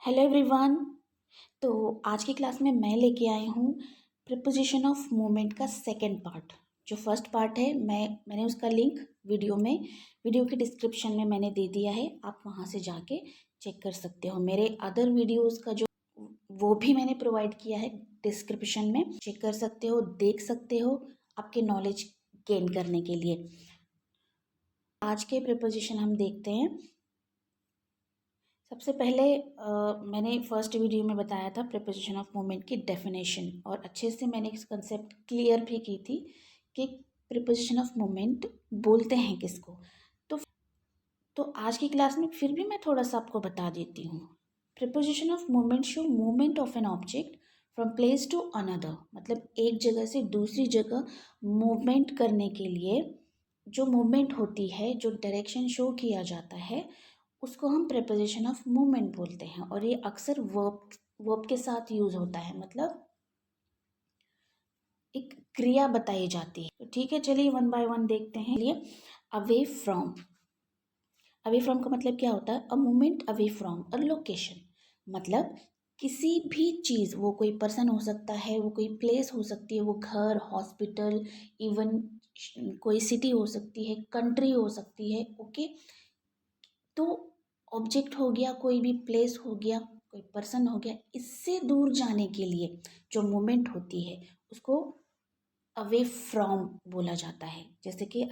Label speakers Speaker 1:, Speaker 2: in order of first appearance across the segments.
Speaker 1: Hello everyone. तो आज की क्लास में मैं लेके आई हूँ प्रीपोजिशन ऑफ मूवमेंट का सेकंड पार्ट। जो फर्स्ट पार्ट है मैंने उसका लिंक वीडियो के डिस्क्रिप्शन में मैंने दे दिया है। आप वहाँ से जाके चेक कर सकते हो। मेरे अदर वीडियोस का जो वो भी मैंने प्रोवाइड किया है डिस्क्रिप्शन में, चेक कर सकते हो, देख सकते हो आपके नॉलेज गेन करने के लिए। आज के प्रीपोजिशन हम देखते हैं। सबसे पहले मैंने फर्स्ट वीडियो में बताया था प्रीपोजिशन ऑफ मूवमेंट की डेफिनेशन, और अच्छे से मैंने इस कंसेप्ट क्लियर भी की थी कि प्रीपोजिशन ऑफ मूवमेंट बोलते हैं किसको। तो आज की क्लास में फिर भी मैं थोड़ा सा आपको बता देती हूँ। Preposition of movement show movement of an object from place to another, मतलब एक जगह से दूसरी जगह मूवमेंट करने के लिए जो मूवमेंट होती है, जो डायरेक्शन शो किया जाता है, उसको हम प्रीपोजिशन ऑफ मूवमेंट बोलते हैं। और ये अक्सर वर्ब के साथ यूज होता है, मतलब एक क्रिया बताई जाती है। तो ठीक है, चलिए वन बाय वन देखते हैं। लिए अवे फ्रॉम का मतलब क्या होता है? A movement away from a location, मतलब किसी भी चीज़, वो कोई पर्सन हो सकता है, वो कोई प्लेस हो सकती है, वो घर, हॉस्पिटल, इवन कोई सिटी हो सकती है, कंट्री हो सकती है। ओके, तो ऑब्जेक्ट हो गया, कोई भी प्लेस हो गया, कोई पर्सन हो गया, इससे दूर जाने के लिए जो मूवमेंट होती है उसको अवे फ्रॉम बोला जाता है। जैसे कि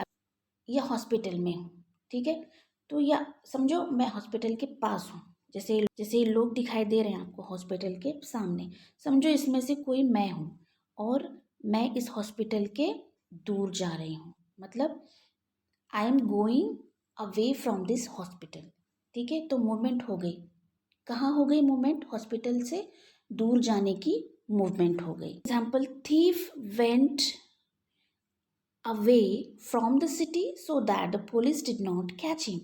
Speaker 1: या हॉस्पिटल में हूँ, ठीक है, तो या समझो मैं हॉस्पिटल के पास हूँ। जैसे ये लोग दिखाई दे रहे हैं आपको हॉस्पिटल के सामने, समझो इसमें से कोई मैं हूँ और मैं इस हॉस्पिटल के दूर जा रही हूँ, मतलब I am going away from this hospital. ठीक है, तो मूवमेंट हो गई। कहाँ हो गई मूवमेंट? हॉस्पिटल से दूर जाने की मूवमेंट हो गई। Example, thief went away from the city so that the police did not catch him.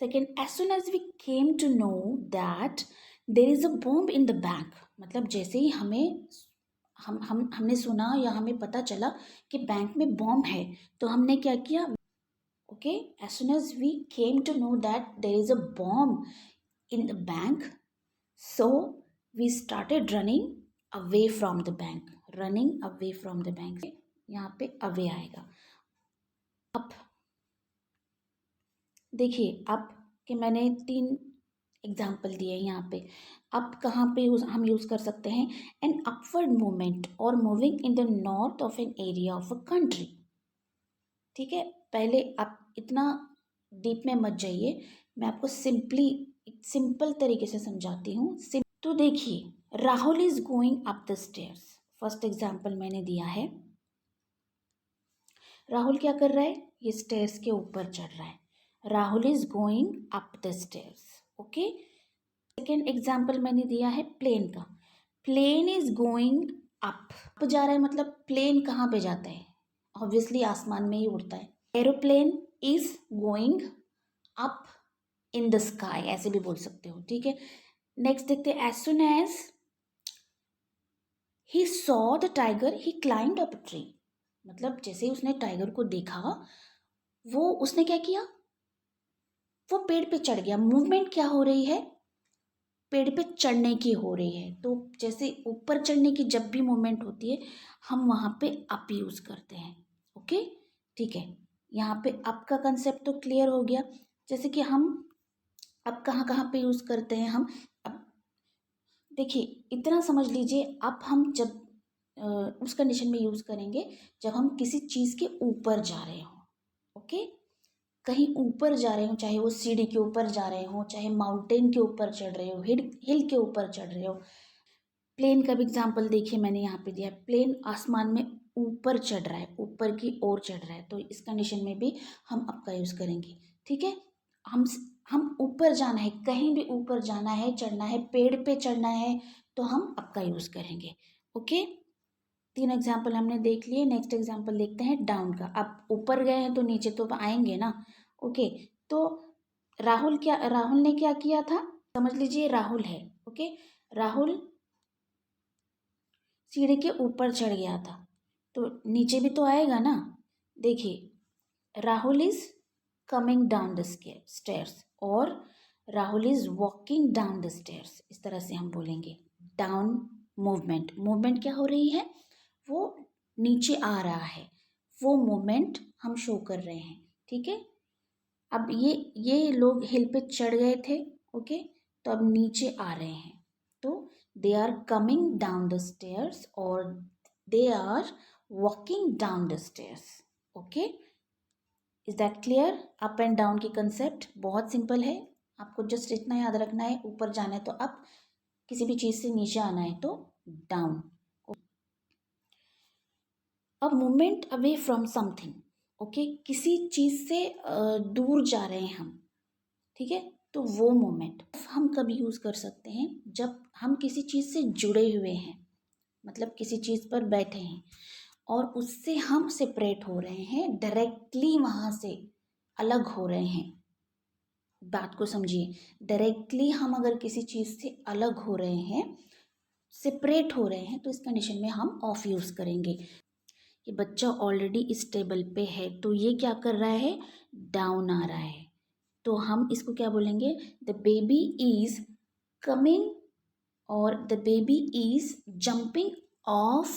Speaker 1: Second, as soon as we came to know that there is a bomb in the bank, मतलब जैसे ही हमने सुना या हमें पता चला कि bank में बॉम्ब है, तो हमने क्या किया? Okay, as soon as we came to know that there is a bomb in the bank, so we started running away from the bank. running away from the bank, यहाँ पे away आएगा। अब देखिए, अब कि मैंने 3 एग्जाम्पल दिए यहाँ पे। अब कहाँ पे हम यूज़ कर सकते हैं? एन अपवर्ड मूवमेंट और moving in the north of an area of a country. ठीक है, पहले आप इतना डीप में मत जाइए, मैं आपको सिंपल तरीके से समझाती हूँ। तो देखिए, Rahul is going up the stairs, first example मैंने दिया है। राहुल क्या कर रहा है? ये स्टेयर्स के ऊपर चढ़ रहा है। Rahul is going up the stairs. Okay, second example मैंने दिया है प्लेन का। प्लेन इज गोइंग अप जा रहा है, मतलब प्लेन कहाँ पे जाता है? ऑब्वियसली आसमान में ही उड़ता है। Aeroplane is going up in the sky, ऐसे भी बोल सकते हो। ठीक है, नेक्स्ट देखते हैं। As soon as he saw the tiger he climbed up tree, मतलब जैसे ही उसने टाइगर को देखा, वो उसने क्या किया? वो पेड़ पे चढ़ गया। मूवमेंट क्या हो रही है? पेड़ पे चढ़ने की हो रही है। तो जैसे ऊपर चढ़ने की जब भी मूवमेंट होती है, हम वहाँ पे अप यूज़ करते हैं। ओके, ठीक है, यहाँ पे अप का कंसेप्ट तो क्लियर हो गया। जैसे कि हम अब कहाँ कहाँ पे यूज़ करते हैं हम? अब देखिए, इतना समझ लीजिए, अब हम जब उस कंडीशन में यूज़ करेंगे जब हम किसी चीज़ के ऊपर जा रहे हो। ओके, कहीं ऊपर जा रहे हो, चाहे वो सीढ़ी के ऊपर जा रहे हो, चाहे माउंटेन के ऊपर चढ़ रहे हो, हिल के ऊपर चढ़ रहे हो। प्लेन का भी एग्जाम्पल देखिए, मैंने यहाँ पे दिया है। प्लेन आसमान में ऊपर चढ़ रहा है, ऊपर की ओर चढ़ रहा है, तो इस कंडीशन में भी हम अप का यूज़ करेंगे। ठीक है, हम ऊपर जाना है, कहीं भी ऊपर जाना है, चढ़ना है, पेड़ पे चढ़ना है, तो हम अप का यूज़ करेंगे। ओके, 3 एग्जाम्पल हमने देख लिए। नेक्स्ट एग्जाम्पल देखते हैं डाउन का। अब ऊपर गए हैं तो नीचे तो आएंगे ना। ओके, तो राहुल ने क्या किया था? समझ लीजिए राहुल है। ओके, राहुल सीढ़ी के ऊपर चढ़ गया था, तो नीचे भी तो आएगा ना। देखिए, Rahul is coming down the stairs, और Rahul is walking down the stairs, इस तरह से हम बोलेंगे। डाउन मूवमेंट, मूवमेंट क्या हो रही है, वो नीचे आ रहा है, वो मूवमेंट हम शो कर रहे हैं, ठीक है। अब ये लोग हिल पे चढ़ गए थे, ओके, तो अब नीचे आ रहे हैं, तो they are coming down the stairs और they are walking down the stairs, okay. Is that clear? Up and down की कंसेप्ट बहुत सिंपल है, आपको जस्ट इतना याद रखना है, ऊपर जाना है तो अप, किसी भी चीज़ से नीचे आना है तो डाउन। अब movement away from something, okay, किसी चीज़ से दूर जा रहे हैं हम, ठीक है, तो वो मोमेंट हम कब यूज़ कर सकते हैं, जब हम किसी चीज़ से जुड़े हुए हैं, मतलब किसी चीज़ पर बैठे हैं और उससे हम सेपरेट हो रहे हैं, डायरेक्टली वहाँ से अलग हो रहे हैं। बात को समझिए, डायरेक्टली हम अगर किसी चीज़ से अलग हो रहे हैं, सेपरेट हो रहे हैं, तो इस कंडीशन में हम ऑफ यूज़ करेंगे। ये बच्चा ऑलरेडी इस टेबल पे है, तो ये क्या कर रहा है, डाउन आ रहा है, तो हम इसको क्या बोलेंगे, द बेबी इज कमिंग और the baby is jumping off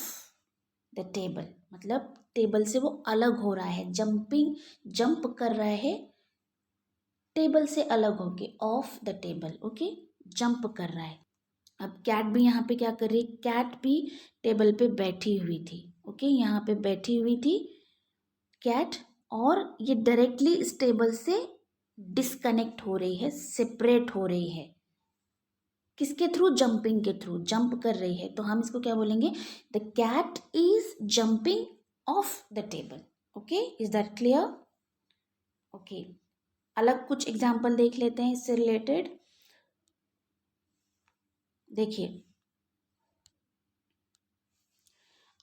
Speaker 1: the table, मतलब टेबल से वो अलग हो रहा है, जंप कर रहा है टेबल से अलग होके, of the table, okay, jump कर रहा है। अब कैट भी यहाँ पे क्या कर रही है, कैट भी टेबल पे बैठी हुई थी, ओके, यहाँ पे बैठी हुई थी कैट, और ये डायरेक्टली इस टेबल से डिस्कनेक्ट हो रही है, सेपरेट हो रही है, किसके थ्रू, जंपिंग के थ्रू, जंप कर रही है, तो हम इसको क्या बोलेंगे, the cat is jumping off the table, okay. Is that clear? Okay, अलग कुछ एग्जाम्पल देख लेते हैं इससे रिलेटेड। देखिए,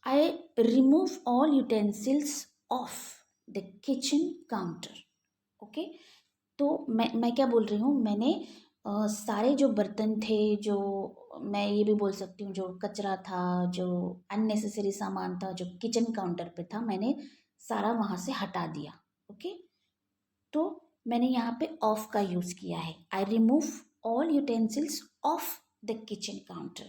Speaker 1: I remove all utensils of the kitchen counter, okay, तो मैं क्या बोल रही हूँ, मैंने सारे जो बर्तन थे, जो मैं ये भी बोल सकती हूँ जो कचरा था, जो अननेसेसरी सामान था, जो किचन काउंटर पे था, मैंने सारा वहाँ से हटा दिया, ओके, तो मैंने यहाँ पे ऑफ का यूज़ किया है, आई remove all utensils of the kitchen counter.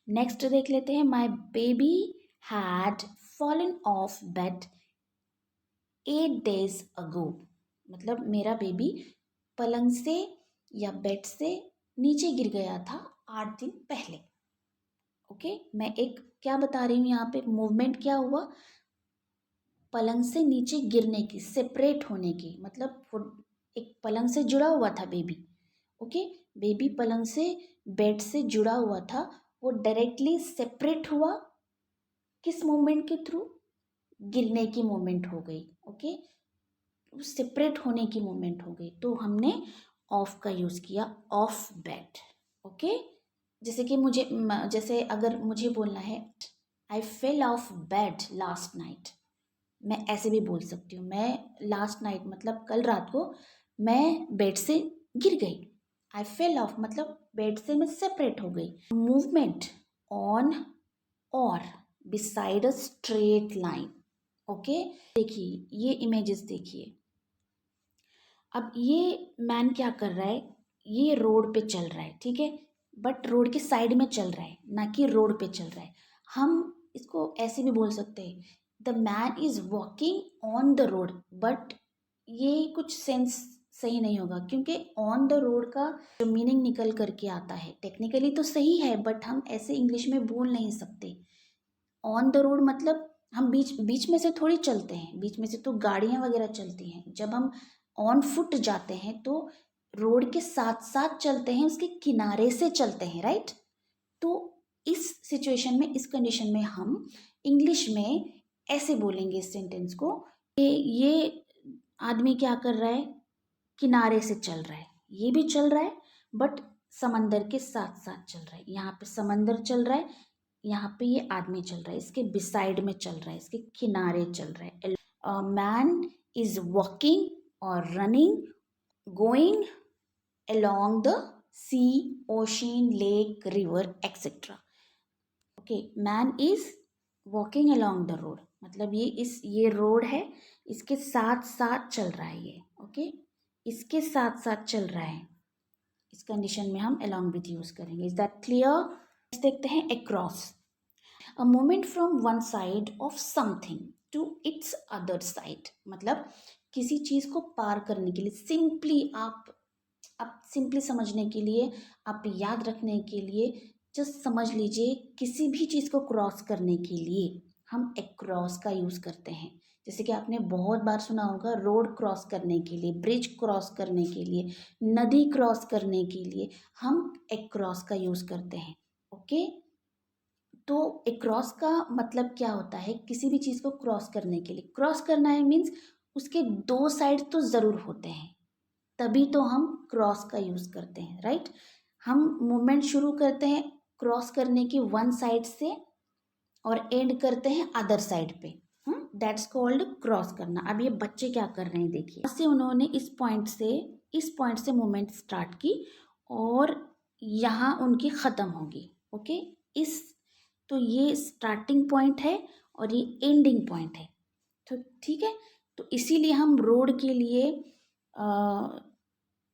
Speaker 1: Next देख लेते हैं, my baby had fallen of bed 8 days ago, मतलब मेरा बेबी पलंग से या बेड से नीचे गिर गया था 8 दिन पहले, ओके। मैं एक क्या बता रही हूँ यहाँ पे, मूवमेंट क्या हुआ, पलंग से नीचे गिरने की, सेपरेट होने की, मतलब वो एक पलंग से जुड़ा हुआ था बेबी, ओके, बेबी पलंग से, बेड से जुड़ा हुआ था, वो डायरेक्टली सेपरेट हुआ, किस मूवमेंट के थ्रू, गिरने की मूवमेंट हो गई, ओके, सेपरेट होने की मूवमेंट हो गई, तो हमने ऑफ का यूज़ किया, ऑफ बेड, ओके। जैसे कि जैसे अगर मुझे बोलना है, I fell off bed last night, मैं ऐसे भी बोल सकती हूँ, मैं लास्ट नाइट मतलब कल रात को मैं बेड से गिर गई, आई फेल ऑफ मतलब बेड से मैं सेपरेट हो गई। मूवमेंट ऑन और beside a straight line, okay. देखिए ये इमेजेस देखिए, अब ये मैन क्या कर रहा है, ये रोड पे चल रहा है, ठीक है, बट रोड के साइड में चल रहा है, ना कि रोड पे चल रहा है। हम इसको ऐसे भी बोल सकते हैं, the man is walking on the road, but ये कुछ सेंस सही नहीं होगा, क्योंकि ऑन द रोड का जो मीनिंग निकल करके आता है, टेक्निकली तो सही है, बट हम ऐसे इंग्लिश में बोल नहीं सकते। ऑन द रोड मतलब हम बीच बीच में से थोड़ी चलते हैं, बीच में से तो गाड़ियाँ वगैरह चलती हैं, जब हम ऑन फुट जाते हैं तो रोड के साथ साथ चलते हैं, उसके किनारे से चलते हैं, राइट। तो इस सिचुएशन में, इस कंडीशन में हम इंग्लिश में ऐसे बोलेंगे इस सेंटेंस को, ये आदमी क्या कर रहा है, किनारे से चल रहा है, ये भी चल रहा है बट समंदर के साथ साथ चल रहा है, यहाँ पे समंदर चल रहा है, यहाँ पे ये आदमी चल रहा है, इसके बिसाइड में चल रहा है, इसके किनारे चल रहा है। मैन इज वॉकिंग और running, going along the sea, ocean, lake, river, etc. Okay, man is walking along the road, मतलब ये रोड है, इसके साथ साथ चल रहा है ये, ओके, इसके साथ साथ चल रहा है, इस कंडीशन में हम along with यूज करेंगे. Is that clear? देखते हैं across. A movement from one side of something to its other side. मतलब किसी चीज को पार करने के लिए सिंपली आप सिंपली समझने के लिए, आप याद रखने के लिए जस्ट समझ लीजिए, किसी भी चीज को क्रॉस करने के लिए हम अक्रॉस का यूज करते हैं. जैसे कि आपने बहुत बार सुना होगा, रोड क्रॉस करने के लिए, ब्रिज क्रॉस करने के लिए, नदी क्रॉस करने के लिए हम अक्रॉस का यूज करते हैं. ओके, तो अक्रॉस का मतलब क्या होता है? किसी भी चीज़ को क्रॉस करने के लिए, क्रॉस करना है मीन्स उसके दो साइड तो ज़रूर होते हैं, तभी तो हम क्रॉस का यूज़ करते हैं, राइट. हम मूवमेंट शुरू करते हैं क्रॉस करने की वन साइड से और एंड करते हैं अदर साइड पे. दैट्स कॉल्ड क्रॉस करना. अब ये बच्चे क्या कर रहे हैं देखिए, यहाँ से उन्होंने इस पॉइंट से मूवमेंट स्टार्ट की और यहाँ उनकी ख़त्म होगी. ओके, इस तो ये स्टार्टिंग पॉइंट है और ये एंडिंग पॉइंट है. तो ठीक है, तो इसीलिए हम रोड के लिए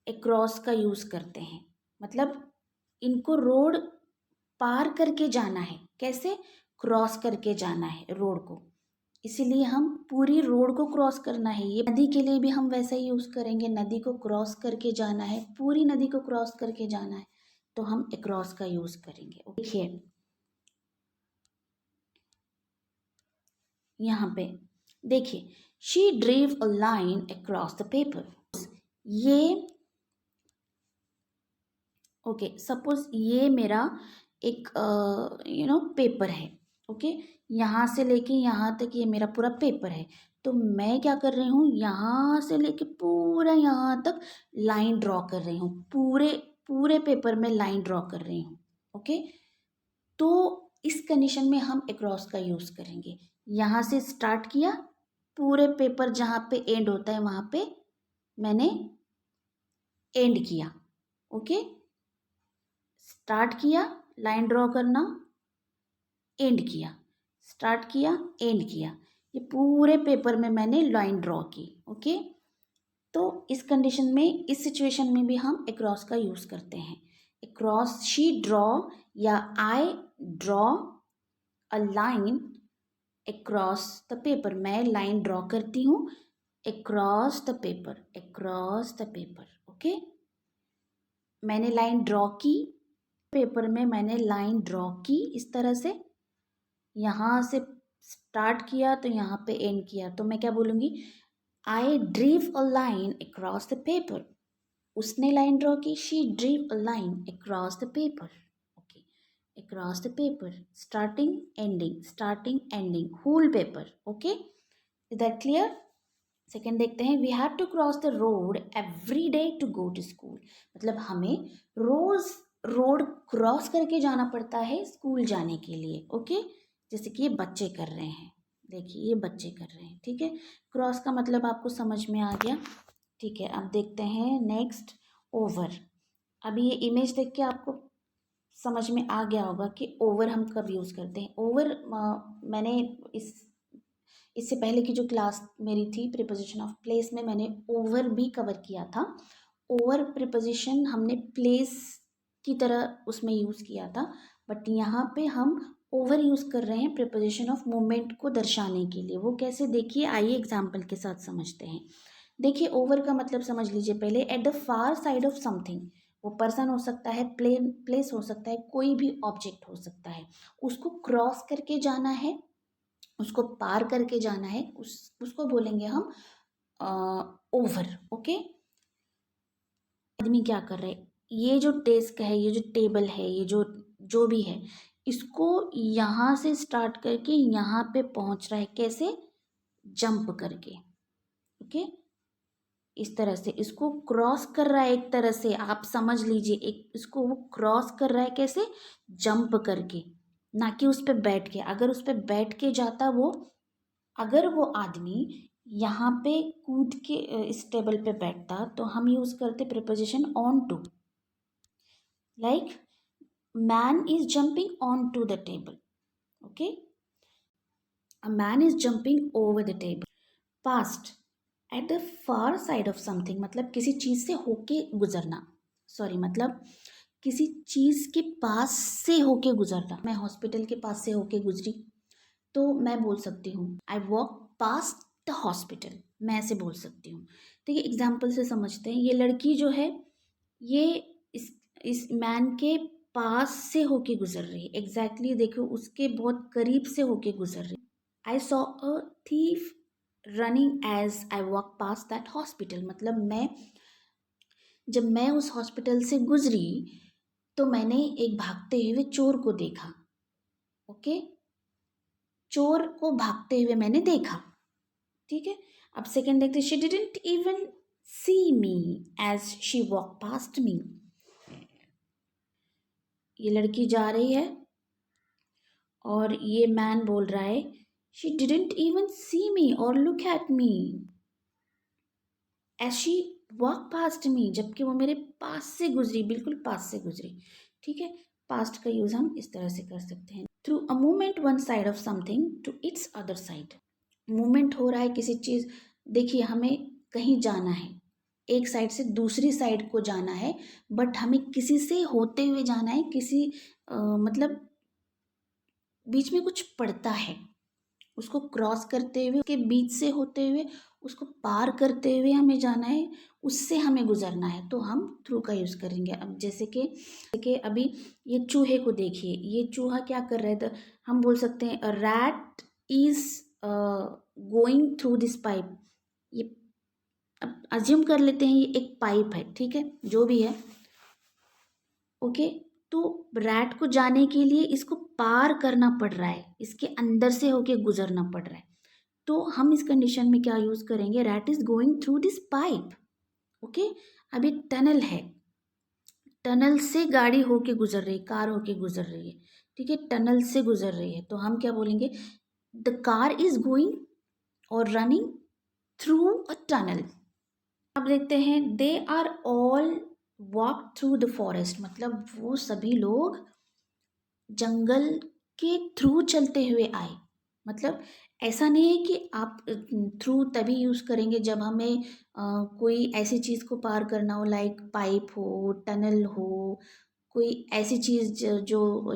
Speaker 1: अक्रॉस का यूज़ करते हैं. मतलब इनको रोड पार करके जाना है. कैसे? क्रॉस करके जाना है रोड को, इसीलिए हम पूरी रोड को क्रॉस करना है. ये नदी के लिए भी हम वैसा ही यूज़ करेंगे. नदी को क्रॉस करके जाना है, पूरी नदी को क्रॉस करके जाना है, तो हम अक्रॉस का यूज़ करेंगे. देखिए यहाँ पे देखिए, she drew a line across the paper. ये ओके, सपोज ये मेरा एक पेपर है. ओके, यहाँ से लेके यहाँ तक ये मेरा पूरा पेपर है. तो मैं क्या कर रही हूँ, यहाँ से लेके पूरा यहाँ तक लाइन ड्रॉ कर रही हूँ. पूरे पूरे पेपर में लाइन ड्रॉ कर रही हूँ. ओके, तो इस कंडीशन में हम अक्रॉस का यूज़ करेंगे. यहाँ से स्टार्ट किया, पूरे पेपर जहाँ पे एंड होता है वहाँ पे मैंने एंड किया. ओके, स्टार्ट किया, लाइन ड्रॉ करना, एंड किया, स्टार्ट किया, एंड किया. ये पूरे पेपर में मैंने लाइन ड्रॉ की. ओके, तो इस कंडीशन में, इस सिचुएशन में भी हम अक्रॉस का यूज़ करते हैं. अक्रॉस, शी ड्रॉ या I draw a line across the paper. मैं लाइन ड्रॉ करती हूँ across the paper, across the paper. Okay, मैंने लाइन ड्रॉ की, पेपर में मैंने लाइन ड्रॉ की इस तरह से. यहाँ से स्टार्ट किया तो यहाँ पे एंड किया, तो मैं क्या बोलूँगी, I drew a line across the paper. उसने लाइन ड्रॉ की, she drew a line across the paper. Okay, across the paper, starting ending whole paper. Okay, is that clear? Second देखते हैं, we have to cross the road every day to go to school. मतलब हमें रोज road cross करके जाना पड़ता है school जाने के लिए. ओके, जैसे कि ये बच्चे कर रहे हैं, देखिए ये बच्चे कर रहे हैं. ठीक है, क्रॉस का मतलब आपको समझ में आ गया. ठीक है, अब देखते हैं नेक्स्ट, ओवर. अभी ये इमेज देख के आपको समझ में आ गया होगा कि ओवर हम कब यूज़ करते हैं. ओवर मैंने इससे पहले की जो क्लास मेरी थी प्रीपोजिशन ऑफ प्लेस में मैंने ओवर भी कवर किया था. ओवर प्रीपोजिशन हमने प्लेस की तरह उसमें यूज़ किया था, बट यहाँ पे हम ओवर यूज़ कर रहे हैं प्रीपोजिशन ऑफ मूवमेंट को दर्शाने के लिए. वो कैसे, देखिए आइए एग्जाम्पल के साथ समझते हैं. देखिए ओवर का मतलब समझ लीजिए पहले, eight the far side of something. वो पर्सन हो सकता है, प्लेस हो सकता है, कोई भी ऑब्जेक्ट हो सकता है. उसको क्रॉस करके जाना है, उसको पार करके जाना है, उसको बोलेंगे हम ओवर. ओके, आदमी क्या कर रहे हैं, ये जो डेस्क है, ये जो टेबल है, ये जो भी है, इसको यहाँ से स्टार्ट करके यहाँ पे पहुँच रहा है. कैसे? जंप करके. ओके, इस तरह से इसको क्रॉस कर रहा है. एक तरह से आप समझ लीजिए, एक इसको वो क्रॉस कर रहा है. कैसे? जंप करके, ना कि उस पर बैठ के. अगर उस पर बैठ के जाता वो, अगर वो आदमी यहाँ पे कूद के इस टेबल पे बैठता, तो हम यूज़ करते preposition on to. Like man is jumping on to the table. Okay, a man is jumping over the table. Past, at the far side of something, मतलब किसी चीज़ से होके गुजरना. सॉरी मतलब किसी चीज़ के पास से होके गुजरना। मैं हॉस्पिटल के पास से होके गुजरी तो मैं बोल सकती हूँ I walk past the hospital, मैं ऐसे बोल सकती हूँ। देखिए एग्जाम्पल से समझते हैं। ये लड़की जो है ये इस मैन के पास से होके गुजर रही है। एग्जैक्टली देखो उसके बहुत करीब से होके गुजर रही। I saw a thief running as I walk past that hospital, मतलब जब मैं उस हॉस्पिटल से गुजरी तो मैंने एक भागते हुए चोर को देखा। ओके, चोर को भागते हुए मैंने देखा। ठीक है, अब सेकंड देखते, she didn't even see me as she walk past me. ये लड़की जा रही है और ये मैन बोल रहा है she didn't even see me और look at me as she walk past me, जबकि वो मेरे पास से गुजरी, बिल्कुल पास से गुजरी। ठीक है, पास्ट का यूज हम इस तरह से कर सकते हैं। Through a movement one side of something to its other side. Movement हो रहा है किसी चीज, देखिए हमें कहीं जाना है, एक साइड से दूसरी साइड को जाना है, बट हमें किसी से होते हुए जाना है, किसी मतलब बीच में कुछ पड़ता है, उसको क्रॉस करते हुए, उसके बीच से होते हुए, उसको पार करते हुए हमें जाना है, उससे हमें गुजरना है, तो हम थ्रू का यूज़ करेंगे। अब जैसे कि अभी ये चूहे को देखिए, ये चूहा क्या कर रहा है, तो हम बोल सकते हैं rat is going through this pipe. ये अब अज्यूम कर लेते हैं ये एक पाइप है, ठीक है, जो भी है। ओके, तो रैट को जाने के लिए इसको पार करना पड़ रहा है, इसके अंदर से होके गुजरना पड़ रहा है, तो हम इस कंडीशन में क्या यूज करेंगे, rat is going through this pipe. Okay, अभी टनल है, टनल से गाड़ी होके गुजर रही है, कार होके गुजर रही है। ठीक है, टनल से गुजर रही है, तो हम क्या बोलेंगे, द कार इज गोइंग और रनिंग थ्रू अ टनल। अब देखते हैं, they are all walk through the forest, मतलब वो सभी लोग जंगल के थ्रू चलते हुए आए। मतलब ऐसा नहीं है कि आप थ्रू तभी यूज़ करेंगे जब हमें कोई ऐसी चीज़ को पार करना हो, लाइक पाइप हो, टनल हो, कोई ऐसी चीज़ जो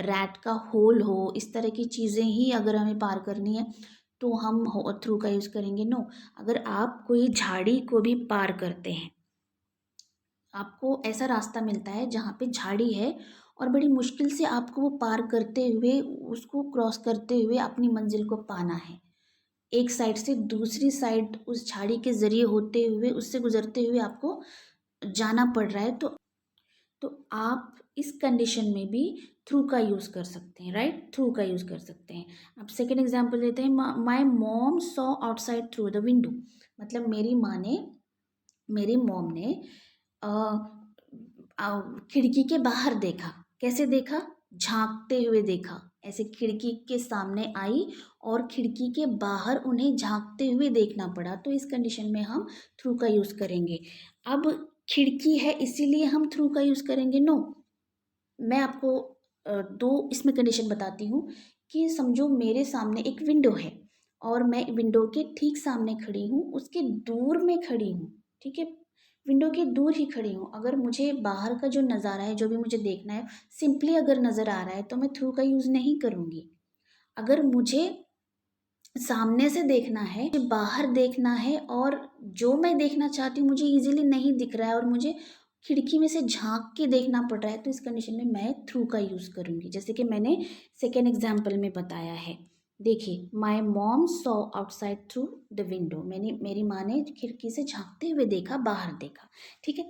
Speaker 1: रैट का होल हो, इस तरह की चीज़ें ही अगर हमें पार करनी है तो हम थ्रू का यूज़ करेंगे। नो, अगर आप कोई झाड़ी को भी पार करते हैं, आपको ऐसा रास्ता मिलता है जहाँ पे झाड़ी है और बड़ी मुश्किल से आपको वो पार करते हुए, उसको क्रॉस करते हुए अपनी मंजिल को पाना है, एक साइड से दूसरी साइड उस झाड़ी के ज़रिए होते हुए, उससे गुजरते हुए आपको जाना पड़ रहा है, तो आप इस कंडीशन में भी थ्रू का यूज़ कर सकते हैं, राइट, थ्रू का यूज़ कर सकते हैं। अब सेकेंड एग्जाम्पल देते हैं, my mom saw outside through the window, मतलब मेरी मॉम ने खिड़की के बाहर देखा। कैसे देखा, झांकते हुए देखा, ऐसे खिड़की के सामने आई और खिड़की के बाहर उन्हें झांकते हुए देखना पड़ा, तो इस कंडीशन में हम थ्रू का यूज़ करेंगे। अब खिड़की है इसीलिए हम थ्रू का यूज़ करेंगे, नो, मैं आपको दो इसमें कंडीशन बताती हूँ कि समझो मेरे सामने एक विंडो है और मैं विंडो के ठीक सामने खड़ी हूँ, उसके दूर में खड़ी हूँ। ठीक है, विंडो के दूर ही खड़ी हूँ, अगर मुझे बाहर का जो नज़ारा है, जो भी मुझे देखना है, सिंपली अगर नज़र आ रहा है तो मैं थ्रू का यूज़ नहीं करूँगी। अगर मुझे सामने से देखना है, मुझे बाहर देखना है और जो मैं देखना चाहती हूँ मुझे इजीली नहीं दिख रहा है और मुझे खिड़की में से झांक के देखना पड़ रहा है, तो इस कंडीशन में मैं थ्रू का यूज़ करूँगी, जैसे कि मैंने सेकेंड एग्जाम्पल में बताया है। देखिए, my mom saw outside through the window, मेरी माँ ने खिड़की से झांकते हुए देखा, बाहर देखा। ठीक है,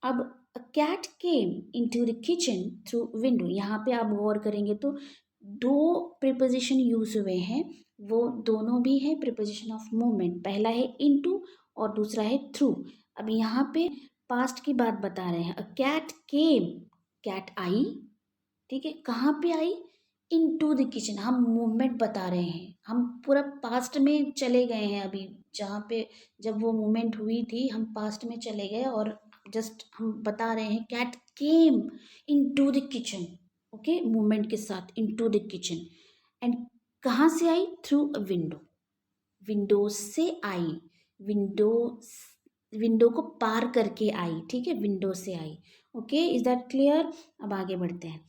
Speaker 1: अब a cat came into the kitchen through window, यहाँ पे आप गौर करेंगे तो दो प्रीपोजिशन यूज हुए हैं, वो दोनों भी है प्रीपोजिशन ऑफ मूवमेंट, पहला है इनटू और दूसरा है थ्रू। अब यहाँ पे पास्ट की बात बता रहे हैं, अ कैट केम, कैट आई, ठीक है, कहाँ पे आई, इनटू द किचन, हम मूवमेंट बता रहे हैं, हम पूरा पास्ट में चले गए हैं, अभी जहाँ पे जब वो मूवमेंट हुई थी हम पास्ट में चले गए और जस्ट हम बता रहे हैं cat came into the kitchen. Okay, movement के साथ इनटू द किचन, एंड कहाँ से आई, थ्रू अ विंडो, विंडो से आई, विंडो विंडो को पार करके आई, ठीक है, विंडो से आई। Okay, is that clear? अब आगे बढ़ते हैं,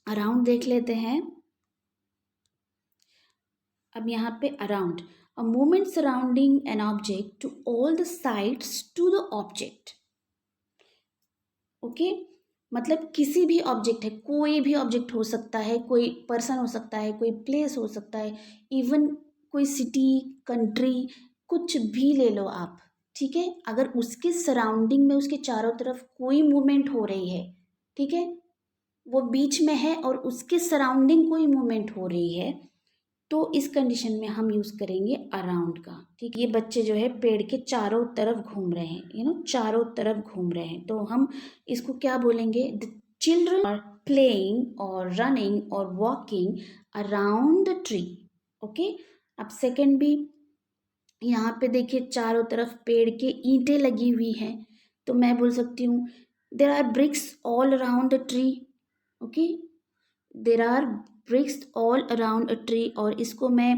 Speaker 1: अराउंड देख लेते हैं। अब यहाँ पे around, a movement surrounding an object to all the sides to the object. Okay, मतलब किसी भी ऑब्जेक्ट है, कोई भी ऑब्जेक्ट हो सकता है, कोई पर्सन हो सकता है, कोई प्लेस हो सकता है, इवन कोई सिटी, कंट्री, कुछ भी ले लो आप, ठीक है। अगर उसके सराउंडिंग में, उसके चारों तरफ कोई मूवमेंट हो रही है, ठीक है, वो बीच में है और उसके सराउंडिंग कोई मूवमेंट हो रही है, तो इस कंडीशन में हम यूज़ करेंगे अराउंड का, ठीक। ये बच्चे जो है पेड़ के चारों तरफ घूम रहे हैं, चारों तरफ घूम रहे हैं, तो हम इसको क्या बोलेंगे? द चिल्ड्रन आर प्लेइंग और रनिंग और walking around the tree. Okay, अब सेकेंड भी, यहाँ पे देखिए चारों तरफ पेड़ के ईंटें लगी हुई हैं, तो मैं बोल सकती हूँ there are bricks all around the tree. Okay, there are bricks all around a tree, और इसको मैं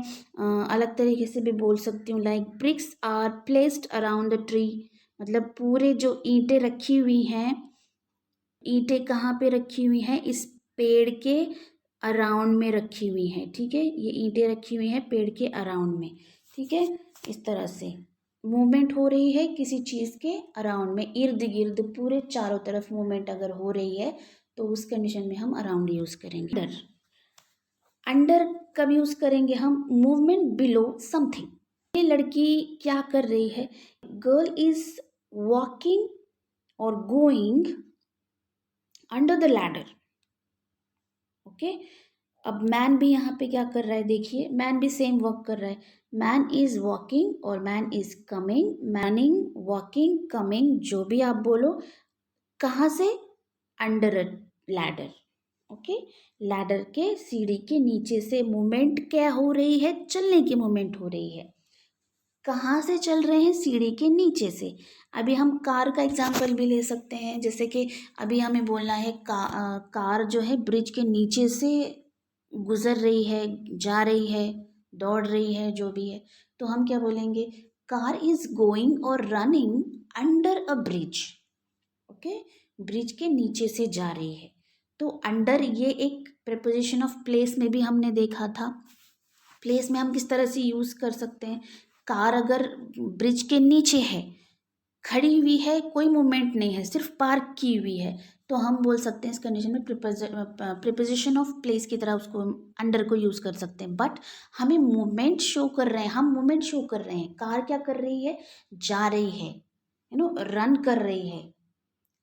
Speaker 1: अलग तरीके से भी बोल सकती हूँ, like bricks are placed around the tree. मतलब पूरे जो ईंटें रखी हुई हैं, ईंटें कहाँ पे रखी हुई हैं? इस पेड़ के अराउंड में रखी हुई हैं, ठीक है, ये ईंटें रखी हुई हैं पेड़ के अराउंड में, ठीक है। इस तरह से मूवमेंट हो रही है किसी चीज़ के अराउंड में, इर्द गिर्द पूरे चारों तरफ मूवमेंट अगर हो रही है, तो उस कंडीशन में हम अराउंड यूज़ करेंगे। अंडर, अंडर कब यूज़ करेंगे हम? Movement below something. ये लड़की क्या कर रही है? गर्ल इज वॉकिंग और going under the ladder. Okay, अब मैन भी यहाँ पे क्या कर रहा है? देखिए, मैन भी सेम वर्क कर रहा है। मैन इज वॉकिंग और man is coming, Manning, walking, coming, जो भी आप बोलो, कहाँ से? Under a ladder. Okay, ladder के, सीढ़ी के नीचे से मूवमेंट क्या हो रही है? चलने की मूवमेंट हो रही है। कहाँ से चल रहे हैं? सीढ़ी के नीचे से। अभी हम कार का एग्जांपल भी ले सकते हैं, जैसे कि अभी हमें बोलना है कार जो है ब्रिज के नीचे से गुजर रही है, जा रही है, दौड़ रही है, जो भी है, तो हम क्या बोलेंगे? कार इज गोइंग और running under a bridge. Okay, bridge के नीचे से जा रही है, तो अंडर ये एक प्रीपोजिशन ऑफ प्लेस में भी हमने देखा था। प्लेस में हम किस तरह से यूज़ कर सकते हैं? कार अगर ब्रिज के नीचे है, खड़ी हुई है, कोई मूवमेंट नहीं है, सिर्फ पार्क की हुई है, तो हम बोल सकते हैं इस कंडीशन में प्रीपोजिशन ऑफ प्लेस की तरह उसको अंडर को यूज़ कर सकते हैं। बट हमें मूवमेंट शो कर रहे हैं, हम मूवमेंट शो कर रहे हैं। कार क्या कर रही है? जा रही है, रन कर रही है।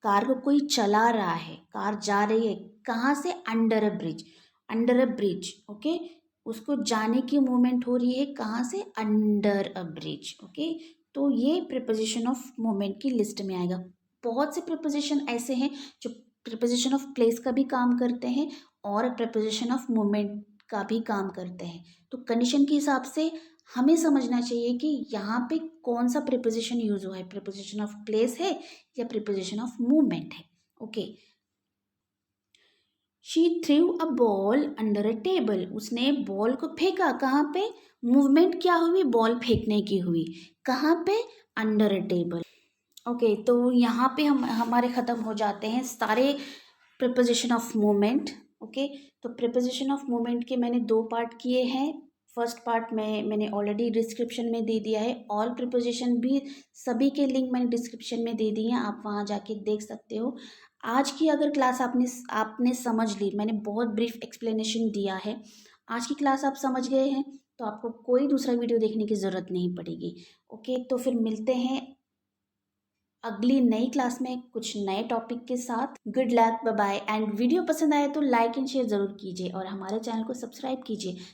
Speaker 1: कार को कोई चला रहा है, कार जा रही है, कहाँ से? Under a bridge, under a bridge. Okay, उसको जाने की मूवमेंट हो रही है, कहाँ से? Under a bridge. ओके, तो ये प्रीपोजिशन ऑफ मूवमेंट की लिस्ट में आएगा। बहुत से प्रीपोजिशन ऐसे हैं जो प्रीपोजिशन ऑफ प्लेस का भी काम करते हैं और प्रीपोजिशन ऑफ मूवमेंट का भी काम करते हैं, तो कंडीशन के हिसाब से हमें समझना चाहिए कि यहाँ पे कौन सा प्रीपोजिशन यूज हुआ है, प्रीपोजिशन ऑफ प्लेस है या प्रीपोजिशन ऑफ मूवमेंट है। Okay, she through a ball under a table, उसने बॉल को फेंका, कहाँ पे? मूवमेंट क्या हुई? बॉल फेंकने की हुई, कहाँ पे? Under a table. ओके, तो यहाँ पे हम हमारे ख़त्म हो जाते हैं सारे प्रीपोजिशन ऑफ मूवमेंट। ओके, तो प्रीपोजिशन ऑफ मूवमेंट के मैंने 2 पार्ट किए हैं। फर्स्ट पार्ट में मैंने ऑलरेडी डिस्क्रिप्शन में दे दिया है, ऑल प्रीपोजिशन भी सभी के लिंक मैंने डिस्क्रिप्शन में दे दिए हैं, आप वहाँ जाके देख सकते हो। आज की अगर क्लास आपने आपने समझ ली, मैंने बहुत ब्रीफ एक्सप्लेनेशन दिया है, आज की क्लास आप समझ गए हैं, तो आपको कोई दूसरा वीडियो देखने की ज़रूरत नहीं पड़ेगी। ओके, तो फिर मिलते हैं अगली नई क्लास में कुछ नए टॉपिक के साथ। Good luck, bye bye, and video पसंद आए तो लाइक एंड शेयर ज़रूर कीजिए और हमारे चैनल को सब्सक्राइब कीजिए